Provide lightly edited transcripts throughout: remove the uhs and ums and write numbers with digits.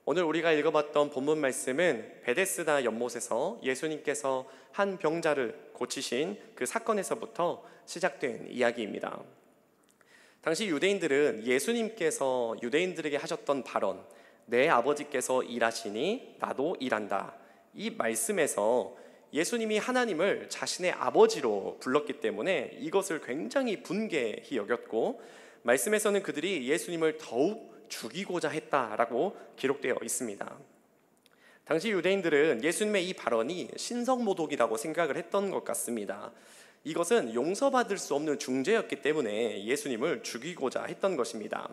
오늘 우리가 읽어봤던 본문 말씀은 베데스다 연못에서 예수님께서 한 병자를 고치신 그 사건에서부터 시작된 이야기입니다. 당시 유대인들은 예수님께서 유대인들에게 하셨던 발언, 내 아버지께서 일하시니 나도 일한다, 이 말씀에서 예수님이 하나님을 자신의 아버지로 불렀기 때문에 이것을 굉장히 분개히 여겼고, 말씀에서는 그들이 예수님을 더욱 죽이고자 했다라고 기록되어 있습니다. 당시 유대인들은 예수님의 이 발언이 신성모독이라고 생각을 했던 것 같습니다. 이것은 용서받을 수 없는 중죄였기 때문에 예수님을 죽이고자 했던 것입니다.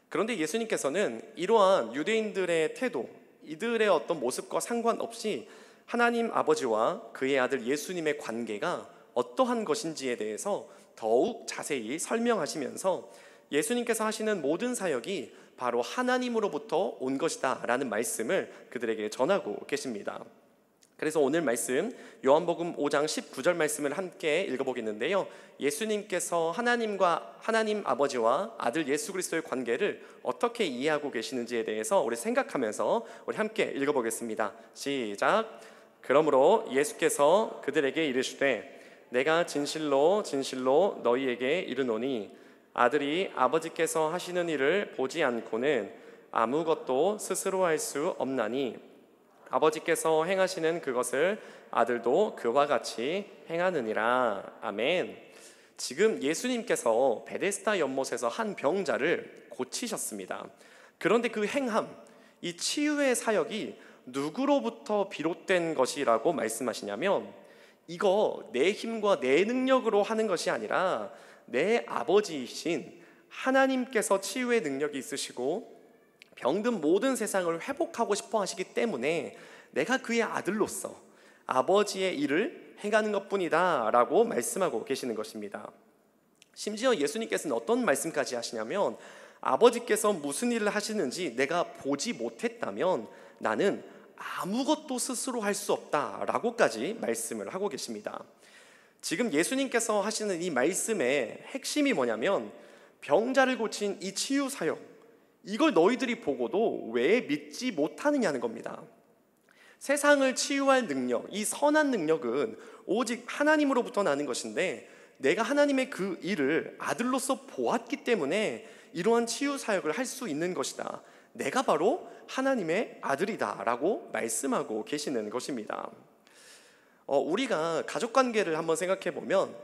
그런데 예수님께서는 이러한 유대인들의 태도, 이들의 어떤 모습과 상관없이 하나님 아버지와 그의 아들 예수님의 관계가 어떠한 것인지에 대해서 더욱 자세히 설명하시면서 예수님께서 하시는 모든 사역이 바로 하나님으로부터 온 것이다 라는 말씀을 그들에게 전하고 계십니다. 그래서 오늘 말씀 요한복음 5장 19절 말씀을 함께 읽어보겠는데요, 예수님께서 하나님 아버지와 아들 예수 그리스도의 관계를 어떻게 이해하고 계시는지에 대해서 우리 생각하면서 우리 함께 읽어보겠습니다. 시작. 그러므로 예수께서 그들에게 이르시되 내가 진실로 진실로 너희에게 이르노니 아들이 아버지께서 하시는 일을 보지 않고는 아무것도 스스로 할 수 없나니 아버지께서 행하시는 그것을 아들도 그와 같이 행하느니라. 아멘. 지금 예수님께서 베데스다 연못에서 한 병자를 고치셨습니다. 그런데 그 행함, 이 치유의 사역이 누구로부터 비롯된 것이라고 말씀하시냐면, 이거 내 힘과 내 능력으로 하는 것이 아니라 내 아버지이신 하나님께서 치유의 능력이 있으시고 병든 모든 세상을 회복하고 싶어 하시기 때문에 내가 그의 아들로서 아버지의 일을 행하는 것뿐이다 라고 말씀하고 계시는 것입니다. 심지어 예수님께서는 어떤 말씀까지 하시냐면, 아버지께서 무슨 일을 하시는지 내가 보지 못했다면 나는 아무것도 스스로 할 수 없다 라고까지 말씀을 하고 계십니다. 지금 예수님께서 하시는 이 말씀의 핵심이 뭐냐면, 병자를 고친 이 치유 사역, 이걸 너희들이 보고도 왜 믿지 못하느냐는 겁니다. 세상을 치유할 능력, 이 선한 능력은 오직 하나님으로부터 나는 것인데 내가 하나님의 그 일을 아들로서 보았기 때문에 이러한 치유 사역을 할 수 있는 것이다, 내가 바로 하나님의 아들이다 라고 말씀하고 계시는 것입니다. 우리가 가족관계를 한번 생각해 보면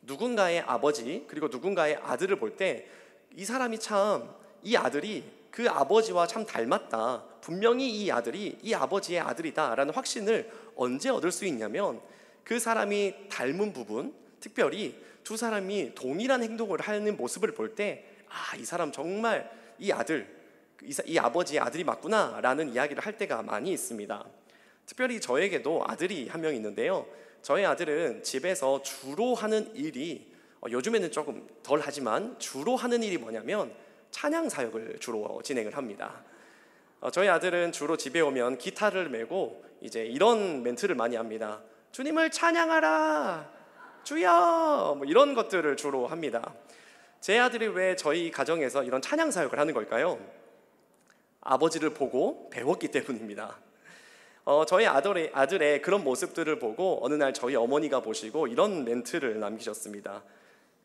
누군가의 아버지 그리고 누군가의 아들을 볼 때 이 사람이 참, 이 아들이 그 아버지와 참 닮았다, 분명히 이 아들이 이 아버지의 아들이다 라는 확신을 언제 얻을 수 있냐면, 그 사람이 닮은 부분, 특별히 두 사람이 동일한 행동을 하는 모습을 볼 때 이 사람 정말 이 아들, 이 아버지의 아들이 맞구나 라는 이야기를 할 때가 많이 있습니다. 특별히 저에게도 아들이 한 명 있는데요, 저희 아들은 집에서 주로 하는 일이 요즘에는 조금 덜 하지만 주로 하는 일이 뭐냐면 찬양 사역을 주로 진행을 합니다. 저희 아들은 주로 집에 오면 기타를 메고 이제 이런 멘트를 많이 합니다. 주님을 찬양하라, 주여, 뭐 이런 것들을 주로 합니다. 제 아들이 왜 저희 가정에서 이런 찬양 사역을 하는 걸까요? 아버지를 보고 배웠기 때문입니다. 저희 아들의 그런 모습들을 보고 어느 날 저희 어머니가 보시고 이런 멘트를 남기셨습니다.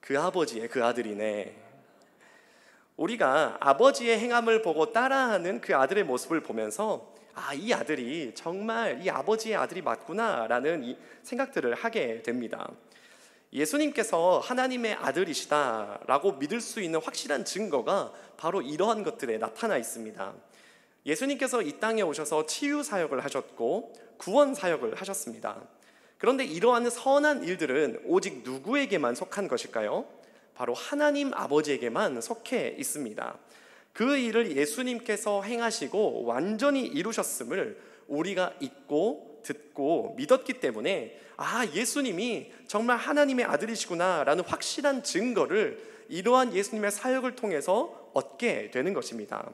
그 아버지의 그 아들이네. 우리가 아버지의 행함을 보고 따라하는 그 아들의 모습을 보면서 이 아들이 정말 이 아버지의 아들이 맞구나 라는 이 생각들을 하게 됩니다. 예수님께서 하나님의 아들이시다 라고 믿을 수 있는 확실한 증거가 바로 이러한 것들에 나타나 있습니다. 예수님께서 이 땅에 오셔서 치유 사역을 하셨고 구원 사역을 하셨습니다. 그런데 이러한 선한 일들은 오직 누구에게만 속한 것일까요? 바로 하나님 아버지에게만 속해 있습니다. 그 일을 예수님께서 행하시고 완전히 이루셨음을 우리가 잊고 듣고 믿었기 때문에 예수님이 정말 하나님의 아들이시구나 라는 확실한 증거를 이러한 예수님의 사역을 통해서 얻게 되는 것입니다.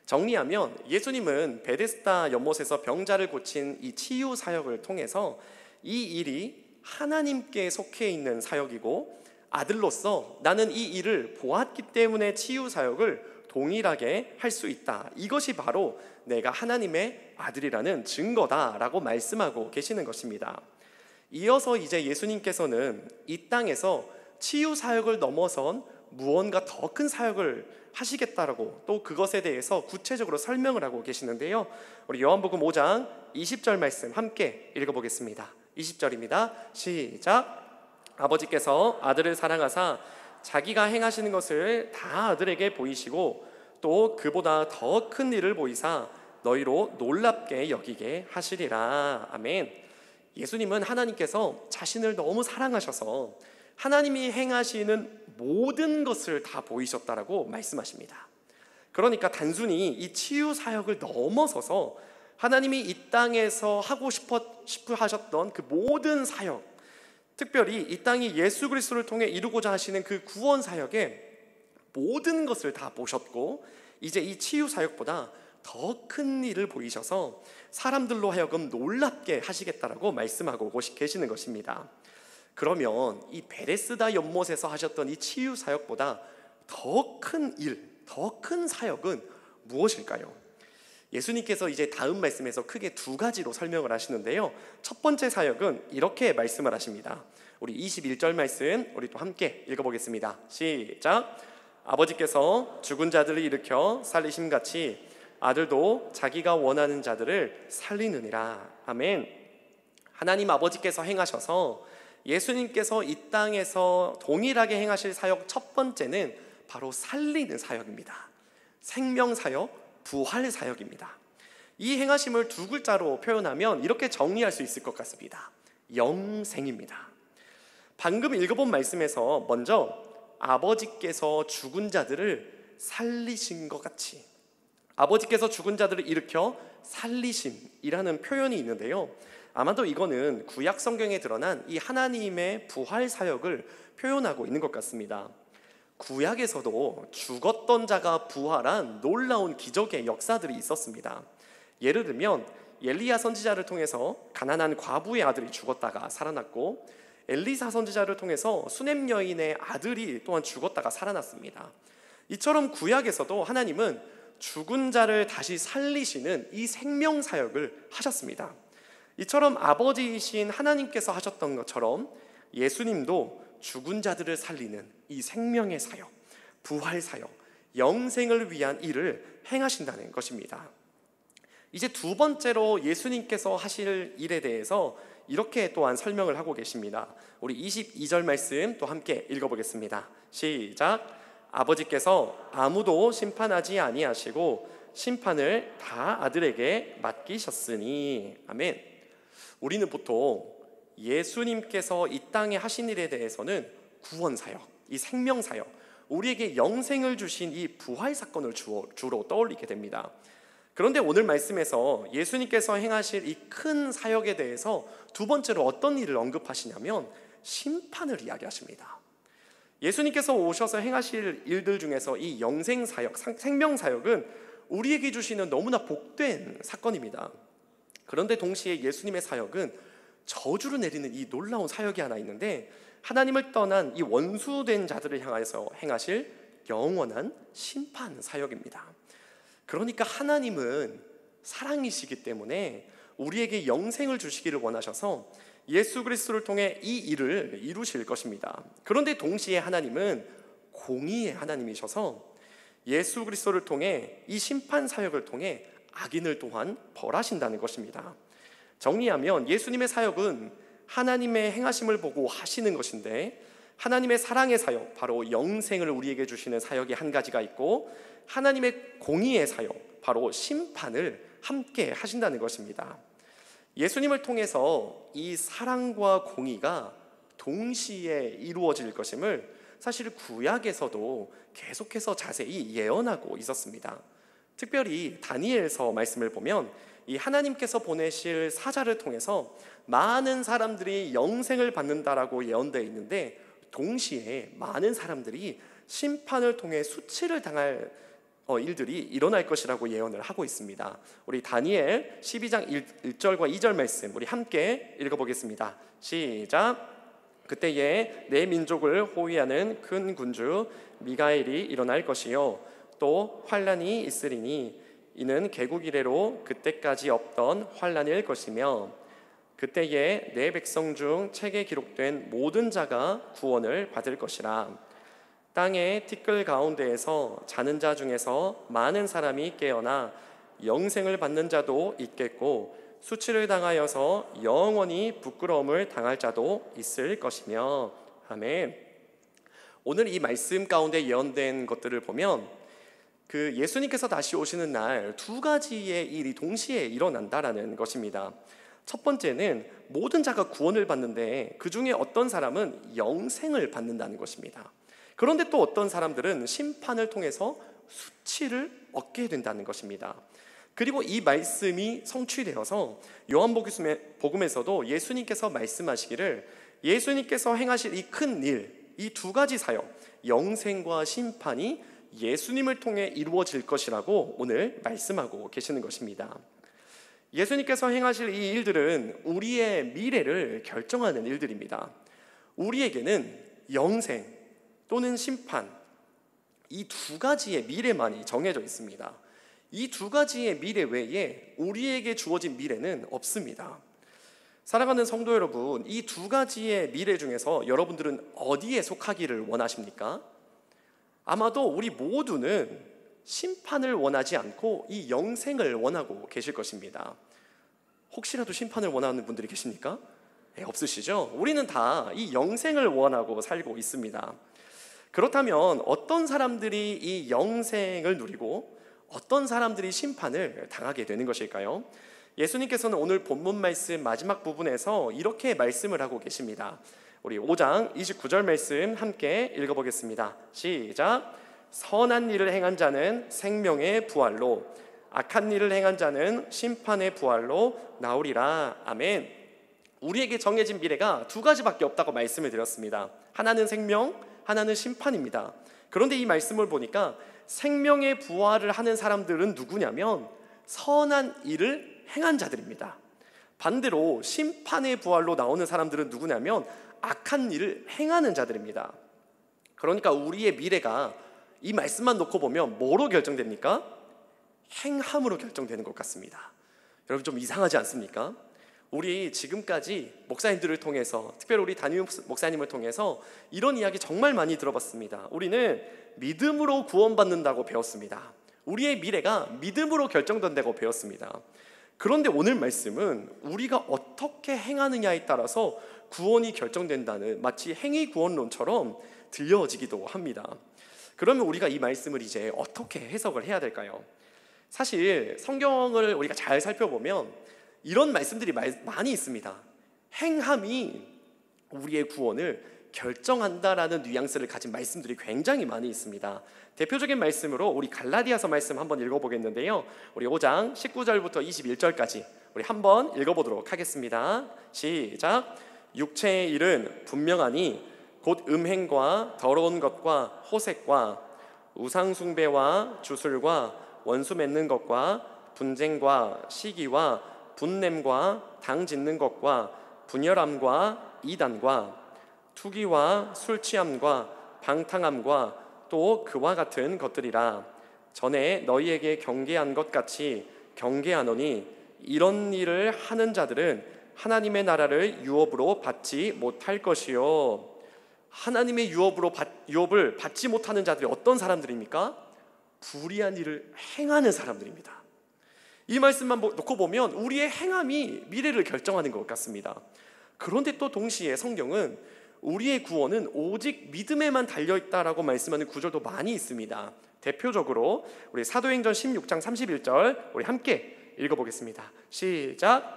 정리하면 예수님은 베데스다 연못에서 병자를 고친 이 치유 사역을 통해서 이 일이 하나님께 속해 있는 사역이고, 아들로서 나는 이 일을 보았기 때문에 치유 사역을 동일하게 할 수 있다. 이것이 바로 내가 하나님의 아들이라는 증거다라고 말씀하고 계시는 것입니다. 이어서 이제 예수님께서는 이 땅에서 치유 사역을 넘어선 무언가 더 큰 사역을 하시겠다라고 또 그것에 대해서 구체적으로 설명을 하고 계시는데요. 우리 요한복음 5장 20절 말씀 함께 읽어보겠습니다. 20절입니다. 시작. 아버지께서 아들을 사랑하사 자기가 행하시는 것을 다 아들에게 보이시고 또 그보다 더 큰 일을 보이사 너희로 놀랍게 여기게 하시리라. 아멘. 예수님은 하나님께서 자신을 너무 사랑하셔서 하나님이 행하시는 모든 것을 다 보이셨다라고 말씀하십니다. 그러니까 단순히 이 치유 사역을 넘어서서 하나님이 이 땅에서 하고 싶어 하셨던 그 모든 사역, 특별히 이 땅이 예수 그리스도를 통해 이루고자 하시는 그 구원 사역의 모든 것을 다 보셨고 이제 이 치유 사역보다 더 큰 일을 보이셔서 사람들로 하여금 놀랍게 하시겠다라고 말씀하고 계시는 것입니다. 그러면 이 베데스다 연못에서 하셨던 이 치유 사역보다 더 큰 일, 더 큰 사역은 무엇일까요? 예수님께서 이제 다음 말씀에서 크게 두 가지로 설명을 하시는데요. 첫 번째 사역은 이렇게 말씀을 하십니다. 우리 21절 말씀 우리 또 함께 읽어보겠습니다. 시작. 아버지께서 죽은 자들을 일으켜 살리심같이 아들도 자기가 원하는 자들을 살리느니라. 아멘. 하나님 아버지께서 행하셔서 예수님께서 이 땅에서 동일하게 행하실 사역 첫 번째는 바로 살리는 사역입니다. 생명 사역, 부활 사역입니다. 이 행하심을 두 글자로 표현하면 이렇게 정리할 수 있을 것 같습니다. 영생입니다. 방금 읽어본 말씀에서 먼저 아버지께서 죽은 자들을 살리신 것 같이, 아버지께서 죽은 자들을 일으켜 살리심이라는 표현이 있는데요. 아마도 이거는 구약 성경에 드러난 이 하나님의 부활 사역을 표현하고 있는 것 같습니다. 구약에서도 죽었던 자가 부활한 놀라운 기적의 역사들이 있었습니다. 예를 들면 엘리야 선지자를 통해서 가난한 과부의 아들이 죽었다가 살아났고, 엘리사 선지자를 통해서 수넴 여인의 아들이 또한 죽었다가 살아났습니다. 이처럼 구약에서도 하나님은 죽은 자를 다시 살리시는 이 생명 사역을 하셨습니다. 이처럼 아버지이신 하나님께서 하셨던 것처럼 예수님도 죽은 자들을 살리는 이 생명의 사역, 부활 사역, 영생을 위한 일을 행하신다는 것입니다. 이제 두 번째로 예수님께서 하실 일에 대해서 이렇게 또한 설명을 하고 계십니다. 우리 22절 말씀 또 함께 읽어보겠습니다. 시작. 아버지께서 아무도 심판하지 아니하시고 심판을 다 아들에게 맡기셨으니. 아멘. 우리는 보통 예수님께서 이 땅에 하신 일에 대해서는 구원사역, 이 생명사역, 우리에게 영생을 주신 이 부활 사건을 주로 떠올리게 됩니다. 그런데 오늘 말씀에서 예수님께서 행하실 이 큰 사역에 대해서 두 번째로 어떤 일을 언급하시냐면 심판을 이야기하십니다. 예수님께서 오셔서 행하실 일들 중에서 이 영생사역, 생명사역은 우리에게 주시는 너무나 복된 사건입니다. 그런데 동시에 예수님의 사역은 저주를 내리는 이 놀라운 사역이 하나 있는데, 하나님을 떠난 이 원수된 자들을 향해서 행하실 영원한 심판 사역입니다. 그러니까 하나님은 사랑이시기 때문에 우리에게 영생을 주시기를 원하셔서 예수 그리스도를 통해 이 일을 이루실 것입니다. 그런데 동시에 하나님은 공의의 하나님이셔서 예수 그리스도를 통해 이 심판 사역을 통해 악인을 또한 벌하신다는 것입니다. 정리하면 예수님의 사역은 하나님의 행하심을 보고 하시는 것인데, 하나님의 사랑의 사역, 바로 영생을 우리에게 주시는 사역이 한 가지가 있고, 하나님의 공의의 사역, 바로 심판을 함께 하신다는 것입니다. 예수님을 통해서 이 사랑과 공의가 동시에 이루어질 것임을 사실 구약에서도 계속해서 자세히 예언하고 있었습니다. 특별히 다니엘서 말씀을 보면 이 하나님께서 보내실 사자를 통해서 많은 사람들이 영생을 받는다라고 예언되어 있는데, 동시에 많은 사람들이 심판을 통해 수치를 당할 일들이 일어날 것이라고 예언을 하고 있습니다. 우리 다니엘 12장 1절과 2절 말씀 우리 함께 읽어보겠습니다. 시작. 그때에 내 민족을 호위하는 큰 군주 미가엘이 일어날 것이요 또 환난이 있으리니 이는 개국 이래로 그때까지 없던 환난일 것이며 그때에 내 백성 중 책에 기록된 모든 자가 구원을 받을 것이라. 땅의 티끌 가운데에서 자는 자 중에서 많은 사람이 깨어나 영생을 받는 자도 있겠고 수치를 당하여서 영원히 부끄러움을 당할 자도 있을 것이며. 아멘. 오늘 이 말씀 가운데 예언된 것들을 보면 그 예수님께서 다시 오시는 날 두 가지의 일이 동시에 일어난다라는 것입니다. 첫 번째는 모든 자가 구원을 받는데 그 중에 어떤 사람은 영생을 받는다는 것입니다. 그런데 또 어떤 사람들은 심판을 통해서 수치를 얻게 된다는 것입니다. 그리고 이 말씀이 성취되어서 요한복음에서도 예수님께서 말씀하시기를 예수님께서 행하실 이 큰 일, 이 두 가지 사역, 영생과 심판이 예수님을 통해 이루어질 것이라고 오늘 말씀하고 계시는 것입니다. 예수님께서 행하실 이 일들은 우리의 미래를 결정하는 일들입니다. 우리에게는 영생 또는 심판, 이 두 가지의 미래만이 정해져 있습니다. 이 두 가지의 미래 외에 우리에게 주어진 미래는 없습니다. 사랑하는 성도 여러분, 이 두 가지의 미래 중에서 여러분들은 어디에 속하기를 원하십니까? 아마도 우리 모두는 심판을 원하지 않고 이 영생을 원하고 계실 것입니다. 혹시라도 심판을 원하는 분들이 계십니까? 네, 없으시죠? 우리는 다 이 영생을 원하고 살고 있습니다. 그렇다면 어떤 사람들이 이 영생을 누리고 어떤 사람들이 심판을 당하게 되는 것일까요? 예수님께서는 오늘 본문 말씀 마지막 부분에서 이렇게 말씀을 하고 계십니다. 우리 5장 29절 말씀 함께 읽어보겠습니다. 시작. 선한 일을 행한 자는 생명의 부활로, 악한 일을 행한 자는 심판의 부활로 나오리라. 아멘. 우리에게 정해진 미래가 두 가지밖에 없다고 말씀을 드렸습니다. 하나는 생명, 하나는 심판입니다. 그런데 이 말씀을 보니까 생명의 부활을 하는 사람들은 누구냐면 선한 일을 행한 자들입니다. 반대로 심판의 부활로 나오는 사람들은 누구냐면 악한 일을 행하는 자들입니다. 그러니까 우리의 미래가 이 말씀만 놓고 보면 뭐로 결정됩니까? 행함으로 결정되는 것 같습니다. 여러분 좀 이상하지 않습니까? 우리 지금까지 목사님들을 통해서, 특별히 우리 담임 목사님을 통해서 이런 이야기 정말 많이 들어봤습니다. 우리는 믿음으로 구원받는다고 배웠습니다. 우리의 미래가 믿음으로 결정된다고 배웠습니다. 그런데 오늘 말씀은 우리가 어떻게 행하느냐에 따라서 구원이 결정된다는 마치 행위 구원론처럼 들려지기도 합니다. 그러면 우리가 이 말씀을 이제 어떻게 해석을 해야 될까요? 사실 성경을 우리가 잘 살펴보면 이런 말씀들이 많이 있습니다. 행함이 우리의 구원을 결정한다라는 뉘앙스를 가진 말씀들이 굉장히 많이 있습니다. 대표적인 말씀으로 우리 갈라디아서 말씀 한번 읽어보겠는데요, 우리 5장 19절부터 21절까지 우리 한번 읽어보도록 하겠습니다. 시작. 육체의 일은 분명하니 곧 음행과 더러운 것과 호색과 우상숭배와 주술과 원수 맺는 것과 분쟁과 시기와 분냄과 당 짓는 것과 분열함과 이단과 투기와 술 취함과 방탕함과 또 그와 같은 것들이라. 전에 너희에게 경계한 것 같이 경계하노니 이런 일을 하는 자들은 하나님의 나라를 유업으로 받지 못할 것이요. 하나님의 유업을 받지 못하는 자들이 어떤 사람들입니까? 불의한 일을 행하는 사람들입니다. 이 말씀만 놓고 보면 우리의 행함이 미래를 결정하는 것 같습니다. 그런데 또 동시에 성경은 우리의 구원은 오직 믿음에만 달려있다라고 말씀하는 구절도 많이 있습니다. 대표적으로 우리 사도행전 16장 31절 우리 함께 읽어보겠습니다. 시작.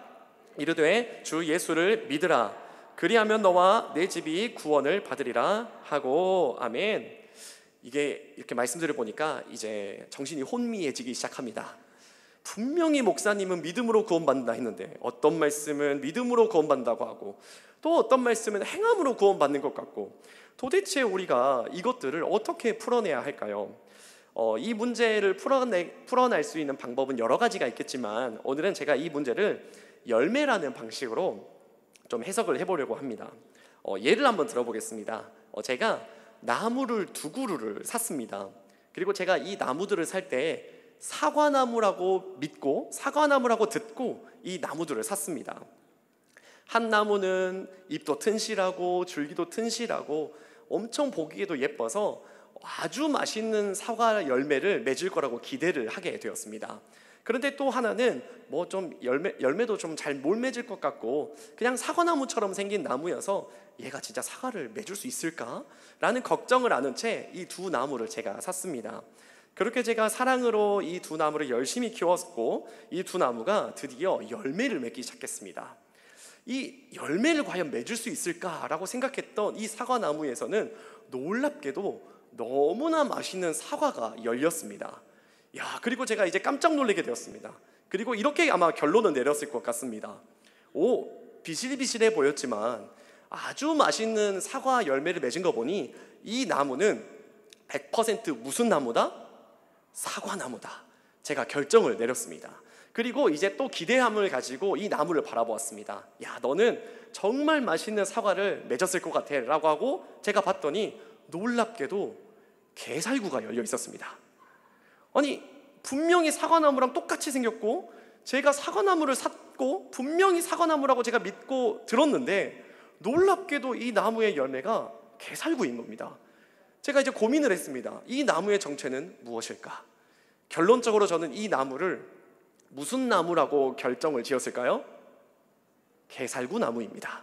이르되 주 예수를 믿으라. 그리하면 너와 내 집이 구원을 받으리라 하고. 아멘. 이게 이렇게 말씀들을 보니까 이제 정신이 혼미해지기 시작합니다. 분명히 목사님은 믿음으로 구원받는다 했는데 어떤 말씀은 믿음으로 구원받는다고 하고 또 어떤 말씀은 행함으로 구원받는 것 같고, 도대체 우리가 이것들을 어떻게 풀어내야 할까요? 이 문제를 풀어낼 수 있는 방법은 여러 가지가 있겠지만 오늘은 제가 이 문제를 열매라는 방식으로 좀 해석을 해보려고 합니다. 예를 한번 들어보겠습니다. 제가 나무를 두 그루를 샀습니다. 그리고 제가 이 나무들을 살 때 사과나무라고 믿고 사과나무라고 듣고 이 나무들을 샀습니다. 한 나무는 잎도 튼실하고 줄기도 튼실하고 엄청 보기에도 예뻐서 아주 맛있는 사과 열매를 맺을 거라고 기대를 하게 되었습니다. 그런데 또 하나는 뭐 좀 열매도 좀 잘 못 맺을 것 같고 그냥 사과나무처럼 생긴 나무여서 얘가 진짜 사과를 맺을 수 있을까? 라는 걱정을 안은 채 이 두 나무를 제가 샀습니다. 그렇게 제가 사랑으로 이 두 나무를 열심히 키웠고 이 두 나무가 드디어 열매를 맺기 시작했습니다. 이 열매를 과연 맺을 수 있을까라고 생각했던 이 사과나무에서는 놀랍게도 너무나 맛있는 사과가 열렸습니다. 그리고 제가 이제 깜짝 놀라게 되었습니다. 그리고 이렇게 아마 결론을 내렸을 것 같습니다. 비실비실해 보였지만 아주 맛있는 사과 열매를 맺은 거 보니 이 나무는 100% 무슨 나무다? 사과나무다. 제가 결정을 내렸습니다. 그리고 이제 또 기대함을 가지고 이 나무를 바라보았습니다. 너는 정말 맛있는 사과를 맺었을 것 같아 라고 하고 제가 봤더니 놀랍게도 게살구가 열려 있었습니다. 아니, 분명히 사과나무랑 똑같이 생겼고 제가 사과나무를 샀고 분명히 사과나무라고 제가 믿고 들었는데 놀랍게도 이 나무의 열매가 게살구인 겁니다. 제가 이제 고민을 했습니다. 이 나무의 정체는 무엇일까? 결론적으로 저는 이 나무를 무슨 나무라고 결정을 지었을까요? 게살구 나무입니다.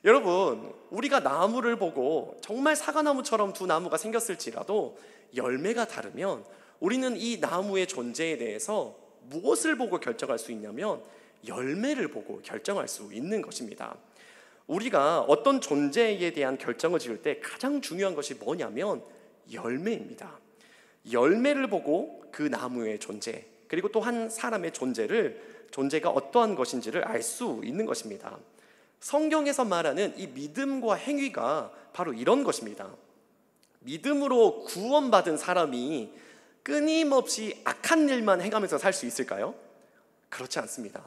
여러분, 우리가 나무를 보고 정말 사과나무처럼 두 나무가 생겼을지라도 열매가 다르면 우리는 이 나무의 존재에 대해서 무엇을 보고 결정할 수 있냐면 열매를 보고 결정할 수 있는 것입니다. 우리가 어떤 존재에 대한 결정을 지을 때 가장 중요한 것이 뭐냐면 열매입니다. 열매를 보고 그 나무의 존재, 그리고 또 한 사람의 존재가 어떠한 것인지를 알 수 있는 것입니다. 성경에서 말하는 이 믿음과 행위가 바로 이런 것입니다. 믿음으로 구원받은 사람이 끊임없이 악한 일만 행하면서 살 수 있을까요? 그렇지 않습니다.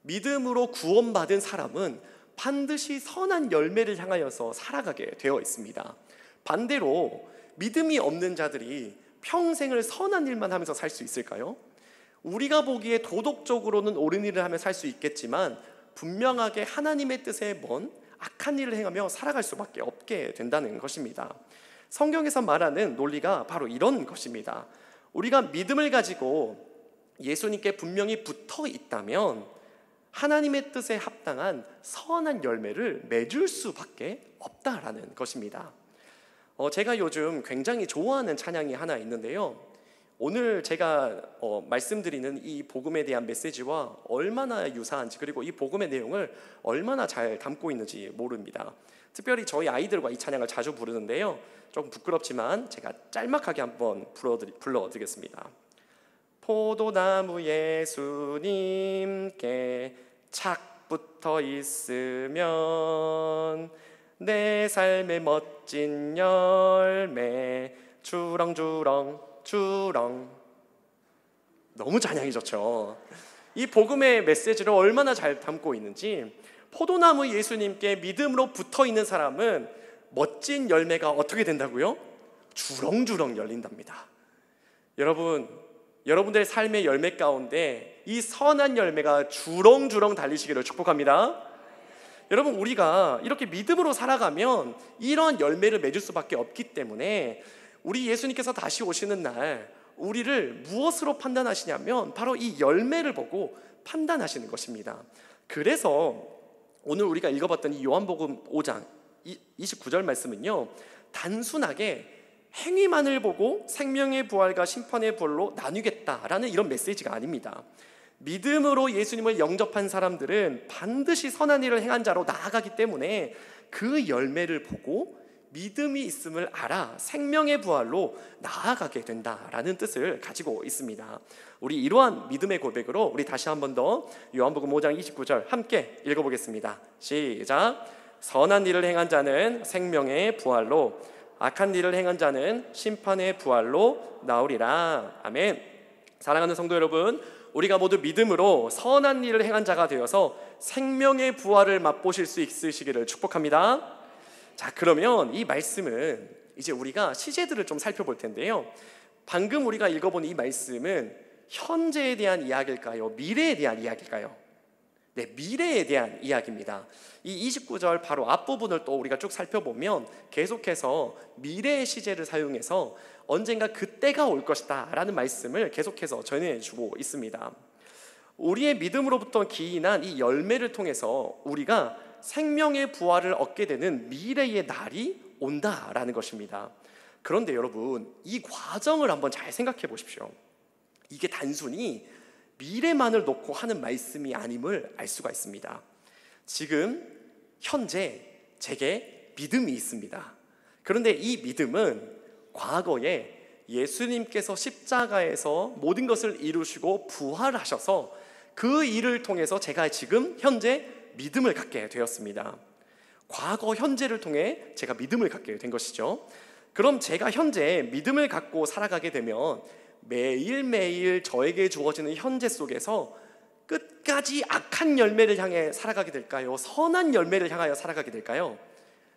믿음으로 구원받은 사람은 반드시 선한 열매를 향하여서 살아가게 되어 있습니다. 반대로 믿음이 없는 자들이 평생을 선한 일만 하면서 살 수 있을까요? 우리가 보기에 도덕적으로는 옳은 일을 하며 살 수 있겠지만 분명하게 하나님의 뜻에 먼 악한 일을 행하며 살아갈 수밖에 없게 된다는 것입니다. 성경에서 말하는 논리가 바로 이런 것입니다. 우리가 믿음을 가지고 예수님께 분명히 붙어 있다면 하나님의 뜻에 합당한 선한 열매를 맺을 수밖에 없다라는 것입니다. 제가 요즘 굉장히 좋아하는 찬양이 하나 있는데요. 오늘 제가 말씀드리는 이 복음에 대한 메시지와 얼마나 유사한지, 그리고 이 복음의 내용을 얼마나 잘 담고 있는지 모릅니다. 특별히 저희 아이들과 이 찬양을 자주 부르는데요, 조금 부끄럽지만 제가 짤막하게 한번 불러드리겠습니다. 포도나무 예수님께 착 붙어 있으면 내 삶의 멋진 열매 주렁주렁 주렁. 너무 찬양이 좋죠. 이 복음의 메시지를 얼마나 잘 담고 있는지, 포도나무 예수님께 믿음으로 붙어 있는 사람은 멋진 열매가 어떻게 된다고요? 주렁주렁 열린답니다. 여러분들의 삶의 열매 가운데 이 선한 열매가 주렁주렁 달리시기를 축복합니다. 여러분, 우리가 이렇게 믿음으로 살아가면 이런 열매를 맺을 수밖에 없기 때문에 우리 예수님께서 다시 오시는 날 우리를 무엇으로 판단하시냐면 바로 이 열매를 보고 판단하시는 것입니다. 그래서 오늘 우리가 읽어봤던 이 요한복음 5장 29절 말씀은요, 단순하게 행위만을 보고 생명의 부활과 심판의 부활로 나누겠다라는 이런 메시지가 아닙니다. 믿음으로 예수님을 영접한 사람들은 반드시 선한 일을 행한 자로 나아가기 때문에 그 열매를 보고 믿음이 있음을 알아 생명의 부활로 나아가게 된다라는 뜻을 가지고 있습니다. 우리 이러한 믿음의 고백으로 우리 다시 한 번 더 요한복음 5장 29절 함께 읽어보겠습니다. 시작. 선한 일을 행한 자는 생명의 부활로, 악한 일을 행한 자는 심판의 부활로 나오리라. 아멘. 사랑하는 성도 여러분, 우리가 모두 믿음으로 선한 일을 행한 자가 되어서 생명의 부활을 맛보실 수 있으시기를 축복합니다. 자, 그러면 이 말씀은 이제 우리가 시제들을 좀 살펴볼 텐데요, 방금 우리가 읽어본 이 말씀은 현재에 대한 이야기일까요? 미래에 대한 이야기일까요? 네, 미래에 대한 이야기입니다. 이 29절 바로 앞부분을 또 우리가 쭉 살펴보면 계속해서 미래의 시제를 사용해서 언젠가 그때가 올 것이다 라는 말씀을 계속해서 전해주고 있습니다. 우리의 믿음으로부터 기인한 이 열매를 통해서 우리가 생명의 부활을 얻게 되는 미래의 날이 온다라는 것입니다. 그런데 여러분, 이 과정을 한번 잘 생각해 보십시오. 이게 단순히 미래만을 놓고 하는 말씀이 아님을 알 수가 있습니다. 지금 현재 제게 믿음이 있습니다. 그런데 이 믿음은 과거에 예수님께서 십자가에서 모든 것을 이루시고 부활하셔서 그 일을 통해서 제가 지금 현재 믿음을 갖게 되었습니다. 과거 현재를 통해 제가 믿음을 갖게 된 것이죠. 그럼 제가 현재 믿음을 갖고 살아가게 되면 매일매일 저에게 주어지는 현재 속에서 끝까지 악한 열매를 향해 살아가게 될까요? 선한 열매를 향하여 살아가게 될까요?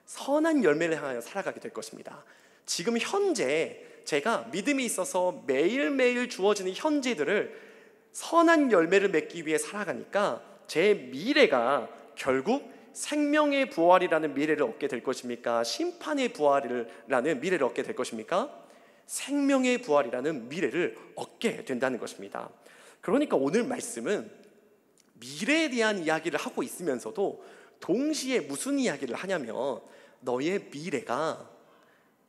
선한 열매를 향하여 살아가게 될 것입니다. 지금 현재 제가 믿음이 있어서 매일매일 주어지는 현재들을 선한 열매를 맺기 위해 살아가니까 제 미래가 결국 생명의 부활이라는 미래를 얻게 될 것입니까? 심판의 부활이라는 미래를 얻게 될 것입니까? 생명의 부활이라는 미래를 얻게 된다는 것입니다. 그러니까 오늘 말씀은 미래에 대한 이야기를 하고 있으면서도 동시에 무슨 이야기를 하냐면 너의 미래가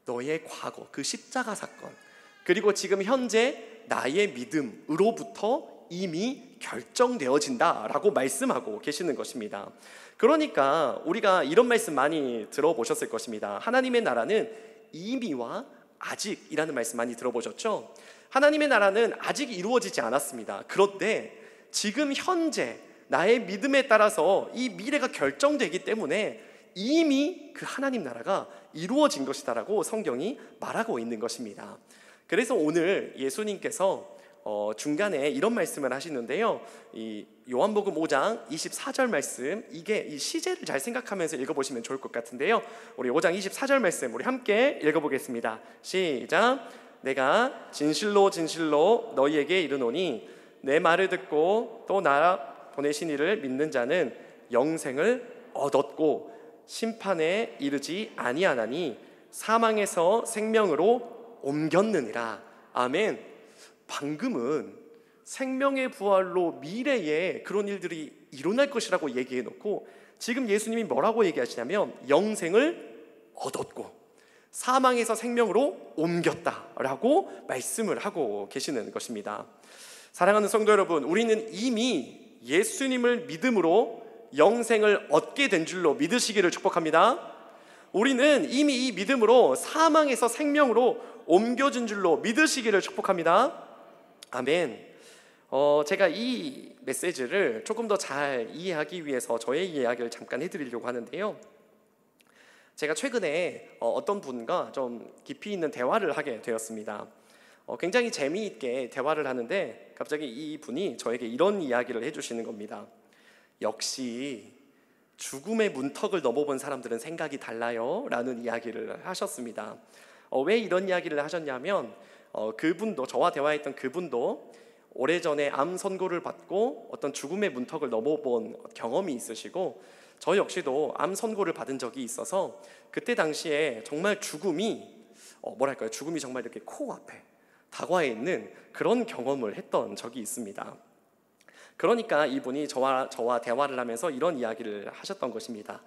너의 과거, 그 십자가 사건, 그리고 지금 현재 나의 믿음으로부터 이미 결정되어진다라고 말씀하고 계시는 것입니다. 그러니까 우리가 이런 말씀 많이 들어보셨을 것입니다. 하나님의 나라는 이미와 아직이라는 말씀 많이 들어보셨죠? 하나님의 나라는 아직 이루어지지 않았습니다. 그런데 지금 현재 나의 믿음에 따라서 이 미래가 결정되기 때문에 이미 그 하나님 나라가 이루어진 것이다라고 성경이 말하고 있는 것입니다. 그래서 오늘 예수님께서 중간에 이런 말씀을 하시는데요, 이 요한복음 5장 24절 말씀, 이게 이 시제를 잘 생각하면서 읽어보시면 좋을 것 같은데요, 우리 5장 24절 말씀 우리 함께 읽어보겠습니다. 시작. 내가 진실로 진실로 너희에게 이르노니 내 말을 듣고 또 나 보내신 이를 믿는 자는 영생을 얻었고 심판에 이르지 아니하나니 사망에서 생명으로 옮겼느니라. 아멘. 방금은 생명의 부활로 미래에 그런 일들이 일어날 것이라고 얘기해 놓고 지금 예수님이 뭐라고 얘기하시냐면 영생을 얻었고 사망에서 생명으로 옮겼다라고 말씀을 하고 계시는 것입니다. 사랑하는 성도 여러분, 우리는 이미 예수님을 믿음으로 영생을 얻게 된 줄로 믿으시기를 축복합니다. 우리는 이미 이 믿음으로 사망에서 생명으로 옮겨진 줄로 믿으시기를 축복합니다. 아멘. 제가 이 메시지를 조금 더 잘 이해하기 위해서 저의 이야기를 잠깐 해드리려고 하는데요, 제가 최근에 어떤 분과 좀 깊이 있는 대화를 하게 되었습니다. 굉장히 재미있게 대화를 하는데 갑자기 이 분이 저에게 이런 이야기를 해주시는 겁니다. 역시 죽음의 문턱을 넘어본 사람들은 생각이 달라요 라는 이야기를 하셨습니다. 왜 이런 이야기를 하셨냐면 그분도, 저와 대화했던 그분도 오래전에 암 선고를 받고 어떤 죽음의 문턱을 넘어본 경험이 있으시고 저 역시도 암 선고를 받은 적이 있어서 그때 당시에 정말 죽음이 죽음이 정말 이렇게 코앞에 다가와 있는 그런 경험을 했던 적이 있습니다. 그러니까 이분이 저와 대화를 하면서 이런 이야기를 하셨던 것입니다.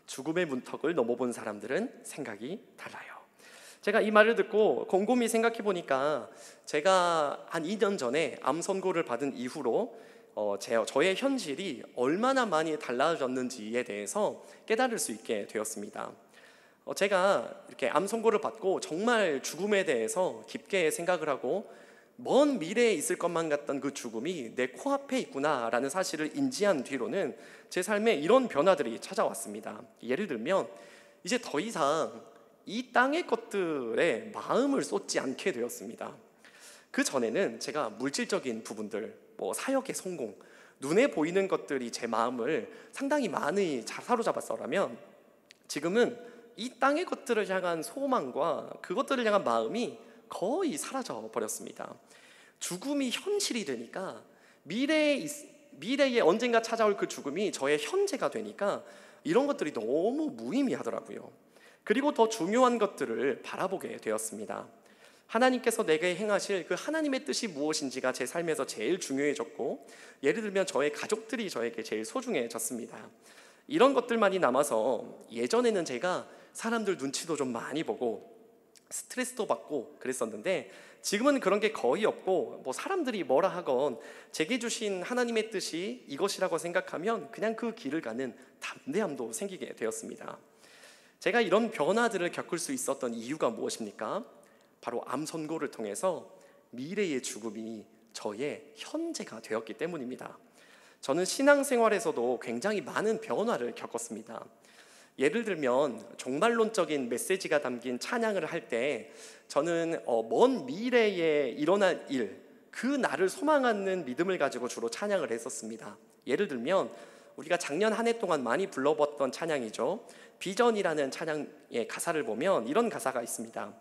죽음의 문턱을 넘어본 사람들은 생각이 달라요. 제가 이 말을 듣고 곰곰이 생각해 보니까 제가 한 2년 전에 암 선고를 받은 이후로 저의 현실이 얼마나 많이 달라졌는지에 대해서 깨달을 수 있게 되었습니다. 제가 이렇게 암 선고를 받고 정말 죽음에 대해서 깊게 생각을 하고 먼 미래에 있을 것만 같던 그 죽음이 내 코앞에 있구나라는 사실을 인지한 뒤로는 제 삶에 이런 변화들이 찾아왔습니다. 예를 들면 이제 더 이상 이 땅의 것들에 마음을 쏟지 않게 되었습니다. 그 전에는 제가 물질적인 부분들, 사역의 성공, 눈에 보이는 것들이 제 마음을 상당히 많이 잘 사로잡았더라면 지금은 이 땅의 것들을 향한 소망과 그것들을 향한 마음이 거의 사라져 버렸습니다. 죽음이 현실이 되니까 미래에 언젠가 찾아올 그 죽음이 저의 현재가 되니까 이런 것들이 너무 무의미하더라고요. 그리고 더 중요한 것들을 바라보게 되었습니다. 하나님께서 내게 행하실 그 하나님의 뜻이 무엇인지가 제 삶에서 제일 중요해졌고, 예를 들면 저의 가족들이 저에게 제일 소중해졌습니다. 이런 것들만이 남아서 예전에는 제가 사람들 눈치도 좀 많이 보고 스트레스도 받고 그랬었는데, 지금은 그런 게 거의 없고, 뭐 사람들이 뭐라 하건 제게 주신 하나님의 뜻이 이것이라고 생각하면 그냥 그 길을 가는 담대함도 생기게 되었습니다. 제가 이런 변화들을 겪을 수 있었던 이유가 무엇입니까? 바로 암 선고를 통해서 미래의 죽음이 저의 현재가 되었기 때문입니다. 저는 신앙생활에서도 굉장히 많은 변화를 겪었습니다. 예를 들면 종말론적인 메시지가 담긴 찬양을 할 때 저는 먼 미래에 일어날 일, 그 날을 소망하는 믿음을 가지고 주로 찬양을 했었습니다. 예를 들면 우리가 작년 한 해 동안 많이 불러봤던 찬양이죠. 비전이라는 찬양의 가사를 보면 이런 가사가 있습니다.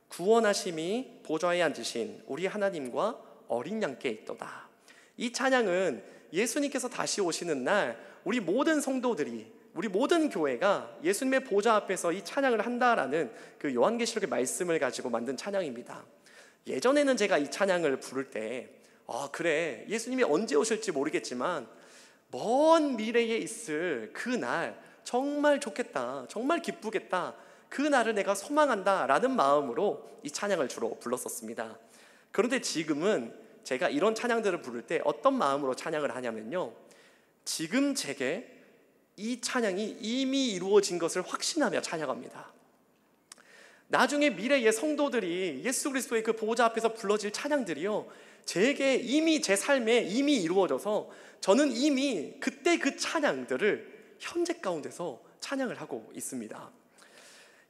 구원하심이 보좌에 앉으신 우리 하나님과 어린 양께 있도다. 이 찬양은 예수님께서 다시 오시는 날 우리 모든 성도들이, 우리 모든 교회가 예수님의 보좌 앞에서 이 찬양을 한다라는 그 요한계시록의 말씀을 가지고 만든 찬양입니다. 예전에는 제가 이 찬양을 부를 때 그래, 예수님이 언제 오실지 모르겠지만 먼 미래에 있을 그 날 정말 좋겠다, 정말 기쁘겠다, 그 날을 내가 소망한다 라는 마음으로 이 찬양을 주로 불렀었습니다. 그런데 지금은 제가 이런 찬양들을 부를 때 어떤 마음으로 찬양을 하냐면요, 지금 제게 이 찬양이 이미 이루어진 것을 확신하며 찬양합니다. 나중에 미래의 성도들이 예수 그리스도의 그 보좌 앞에서 불러질 찬양들이요, 제게 이미 제 삶에 이미 이루어져서 저는 이미 그때 그 찬양들을 현재 가운데서 찬양을 하고 있습니다.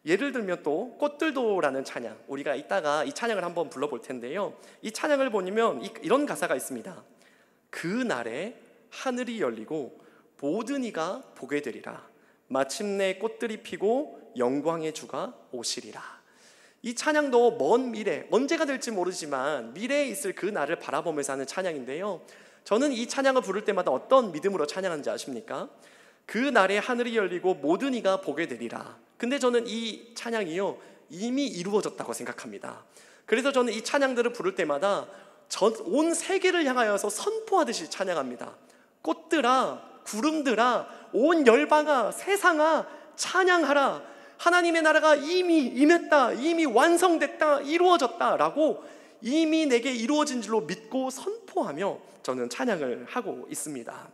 예를 들면 또 꽃들도라는 찬양, 우리가 이따가 이 찬양을 한번 불러볼 텐데요, 이 찬양을 보면 이런 가사가 있습니다. 그 날에 하늘이 열리고 모든 이가 보게 되리라. 마침내 꽃들이 피고 영광의 주가 오시리라. 이 찬양도 먼 미래, 언제가 될지 모르지만 미래에 있을 그 날을 바라보면서 하는 찬양인데요, 저는 이 찬양을 부를 때마다 어떤 믿음으로 찬양하는지 아십니까? 그 날에 하늘이 열리고 모든 이가 보게 되리라. 근데 저는 이 찬양이요, 이미 이루어졌다고 생각합니다. 그래서 저는 이 찬양들을 부를 때마다 온 세계를 향하여서 선포하듯이 찬양합니다. 꽃들아, 구름들아, 온 열방아, 세상아, 찬양하라. 하나님의 나라가 이미 임했다, 이미 완성됐다, 이루어졌다 라고 이미 내게 이루어진 줄로 믿고 선포하며 저는 찬양을 하고 있습니다.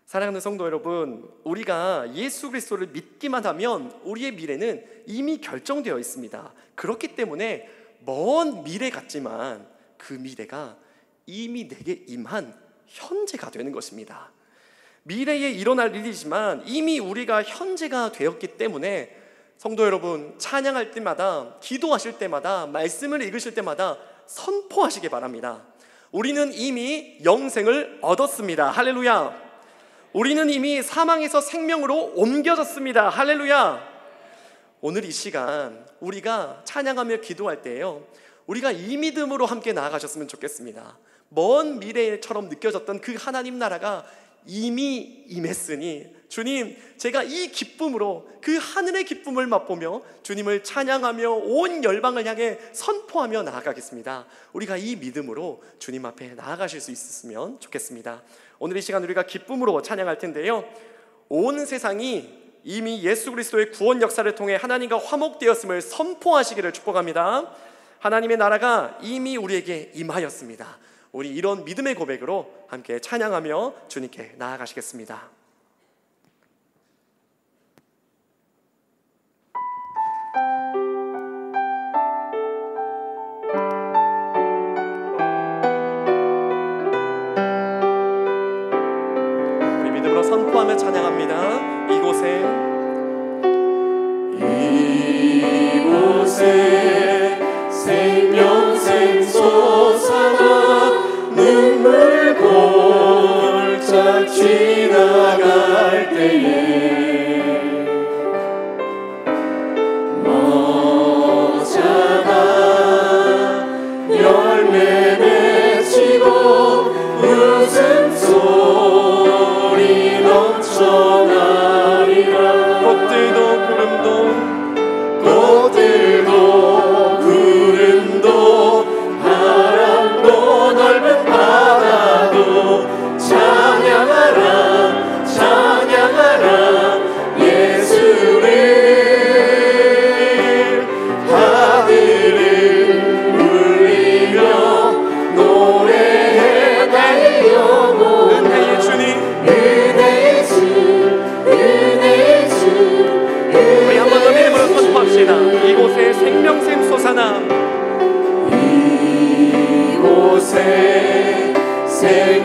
사랑하는 성도 여러분, 우리가 예수 그리스도를 믿기만 하면 우리의 미래는 이미 결정되어 있습니다. 그렇기 때문에 먼 미래 같지만 그 미래가 이미 내게 임한 현재가 되는 것입니다. 미래에 일어날 일이지만 이미 우리가 현재가 되었기 때문에 성도 여러분, 찬양할 때마다, 기도하실 때마다, 말씀을 읽으실 때마다 선포하시기 바랍니다. 우리는 이미 영생을 얻었습니다. 할렐루야. 우리는 이미 사망에서 생명으로 옮겨졌습니다. 할렐루야. 오늘 이 시간 우리가 찬양하며 기도할 때요, 우리가 이 믿음으로 함께 나아가셨으면 좋겠습니다. 먼 미래처럼 느껴졌던 그 하나님 나라가 이미 임했으니 주님, 제가 이 기쁨으로 그 하늘의 기쁨을 맛보며 주님을 찬양하며 온 열방을 향해 선포하며 나아가겠습니다. 우리가 이 믿음으로 주님 앞에 나아가실 수 있었으면 좋겠습니다. 오늘 이 시간 우리가 기쁨으로 찬양할 텐데요, 온 세상이 이미 예수 그리스도의 구원 역사를 통해 하나님과 화목되었음을 선포하시기를 축복합니다. 하나님의 나라가 이미 우리에게 임하였습니다. 우리 이런 믿음의 고백으로 함께 찬양하며 주님께 나아가시겠습니다. 우리 믿음으로 선포하며 찬양합니다. 이곳에 생명샘 솟아나 눈물 골짝 지나갈 때에 머자가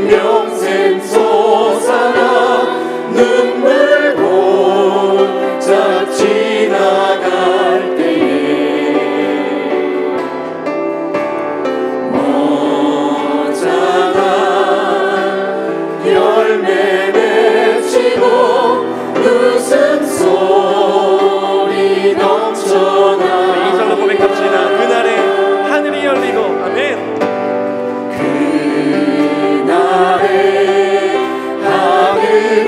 생명샘 솟아나 눈물 골짝 지나갈 때에 멋자가 열매 맺히고 웃음소리 넘쳐나. 이 절로 고백합시다. 그날에 하늘이 열리고. 아멘.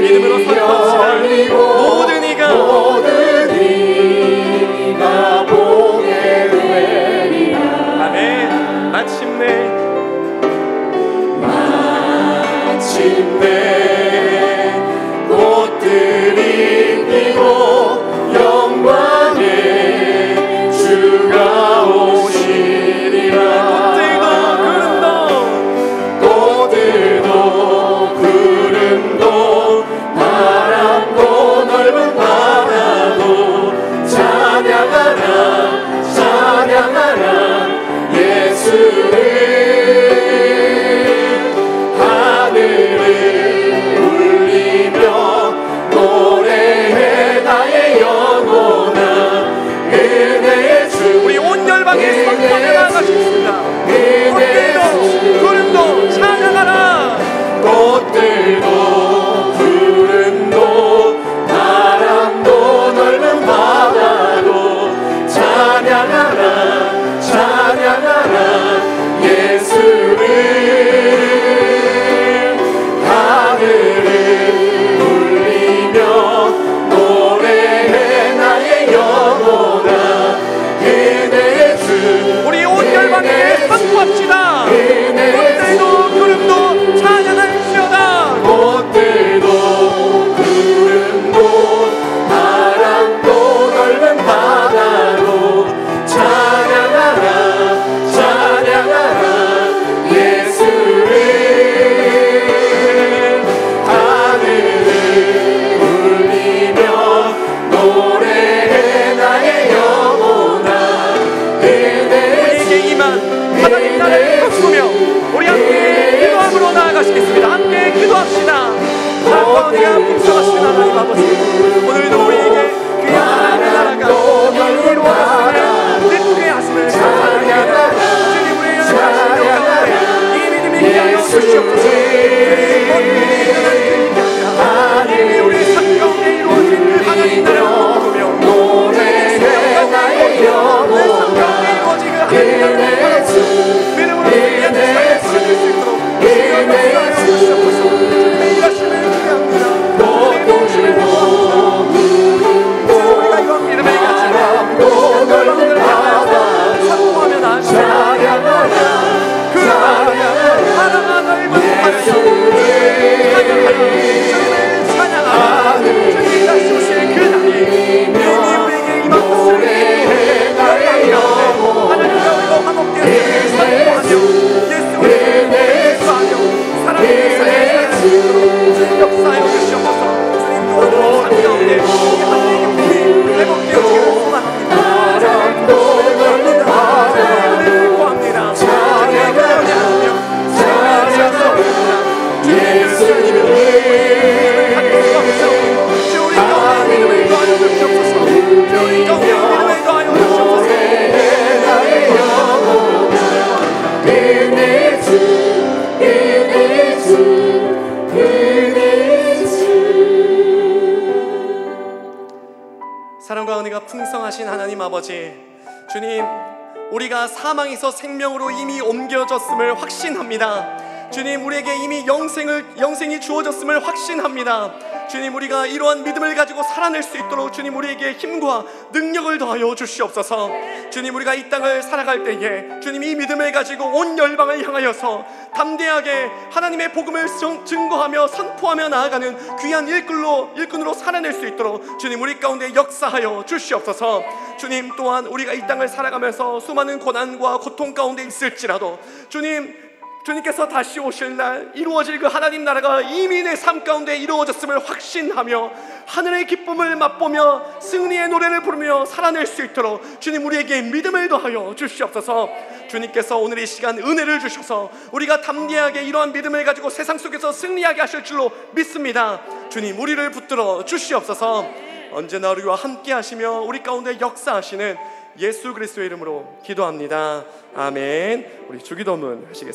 믿음으로 선포합시다. 모든 이가 보게 되리라. 아멘. 마침내 꽃들이 피고 영광의 주가 오시리라. 꽃들도 구름도 바람도 넓은 바다도 찬양하라 찬양하라 예수를. 하늘을 울리며 노래해 나의 영혼아 은혜의 주. 우리 온 열방에 선포해 나가겠습니다. 꽃들도 구름도 찬양하라. 꽃들도 구름도 바람도 넓은 바다도 찬양하라 찬양하라 예수를. 하늘을 울리며 노래해 나의 영혼아 은혜의 주. 우리 온 열방에 선포합시다. 꽃들도 구름도 찬양할지어다. 꽃들도 구름도 바람도 넓은 바다도 찬양하라 찬양하라 예수를. 하늘을 울리며 노래해 나의 영혼아 은혜의 주. 임한 하나님 나라를 거두며 우리 함께 기도함으로 나아가시겠습니다. 함께 기도합시다. 사랑과 풍성하신 하나님 아버지, 오늘도 우리에게 귀한 하나님 나라가 이루어졌음을 믿게 하심을 찬양합니다. 주님 우리의 연약하신 가운데 이 믿음이 있게 하여 주시옵소서. 하나님이 우리 삶 가운데 이루어진 그 하나님 나라를 거두며 노래해 나의 영혼아 은혜의 주. 믿음으로 우리의 삶을 살릴 수 있도록 은혜의 주. 주님의 일하심을 기대합니다. 우리가 이런 믿음을 가지고 넓은 바다를 선포하며 나아갑니다. 그 바다가 넓은 바다에서 찬양하라. 주님이 다시 오실 그 날이 이미 우리에게 임한 것을 하나님과 우리가 화목되었음을 선포하며 예수의 기도하며 사랑의 삶을 주님 역사하여 주시옵소서. 주님 또한 우리 삶 가운데 이 하늘의 기쁨이 회복되어지기를 소망합니다. 바람도 넓은 바다를 구합니다. 찬양하며 찬양하며 예수님을 갖길 수 없사오니 주 우리 가운데 믿음을 더하여 주시옵소서. 주 우리 가운데 믿음을 더하여 주시옵소서. 나의 영혼아 은혜의 주 은혜의 주 은혜의 주. 사랑과 은혜가 풍성하신 하나님 아버지, 주님 우리가 사망에서 생명으로 이미 옮겨졌음을 확신합니다. 주님 우리에게 이미 영생이 주어졌음을 확신합니다. 주님 우리가 이러한 믿음을 가지고 살아낼 수 있도록 주님 우리에게 힘과 능력을 더하여 주시옵소서. 주님 우리가 이 땅을 살아갈 때에 주님 이 믿음을 가지고 온 열방을 향하여서 담대하게 하나님의 복음을 증거하며 선포하며 나아가는 귀한 일꾼으로 살아낼 수 있도록 주님 우리 가운데 역사하여 주시옵소서. 주님 또한 우리가 이 땅을 살아가면서 수많은 고난과 고통 가운데 있을지라도 주님 주님께서 다시 오실 날 이루어질 그 하나님 나라가 이미 내 삶 가운데 이루어졌음을 확신하며 하늘의 기쁨을 맛보며 승리의 노래를 부르며 살아낼 수 있도록 주님 우리에게 믿음을 더하여 주시옵소서. 주님께서 오늘 이 시간 은혜를 주셔서 우리가 담대하게 이러한 믿음을 가지고 세상 속에서 승리하게 하실 줄로 믿습니다. 주님 우리를 붙들어 주시옵소서. 언제나 우리와 함께 하시며 우리 가운데 역사하시는 예수 그리스도의 이름으로 기도합니다. 아멘. 우리 주기도문 하시겠습니다.